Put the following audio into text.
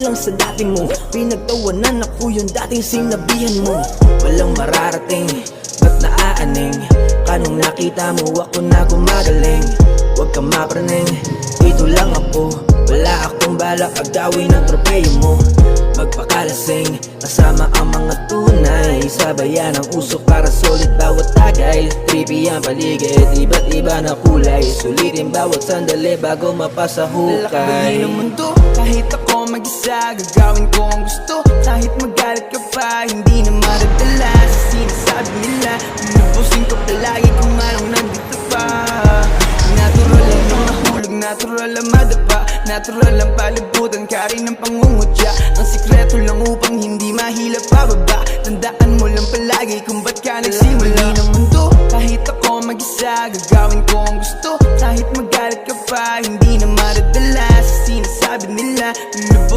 lang sa dati mo, pinagtawanan ako yung dating sinabihan mo. Walang mararating, ba't naaaning? Kanong nakita mo ako na gumagaling. Huwag ka mapraning, dito lang ako. Wala akong balak agawin ang tropeyo mo. Magpakalasing, kasama ang mga tunay. Sabayan ang usok para solid bawat tagay. Trippy ang paligid, iba't iba na kulay. Sulitin bawat sandali bago mapasa hukay. Lalakbayin ang mundo, kahit ako mag-isa. Gagawin ko ang gusto, kahit magalit ka pa. Hindi na maradala sa sinasabi nila. Lulubusin ko palagi kung anong nandito pa. Natural lang ang mahulog, natural ang madapa. Natural ang palibutan, kari ng pangungutya. Ang sikreto lang upang hindi mahila pababa. Tandaan mo lang palagi kung ba't ka nagsimula ng mundo, kahit ako mag-isa. Gagawin ko ang gusto, kahit magalit ka pa. Hindi na maradala sa sinasabi nila. Lulubos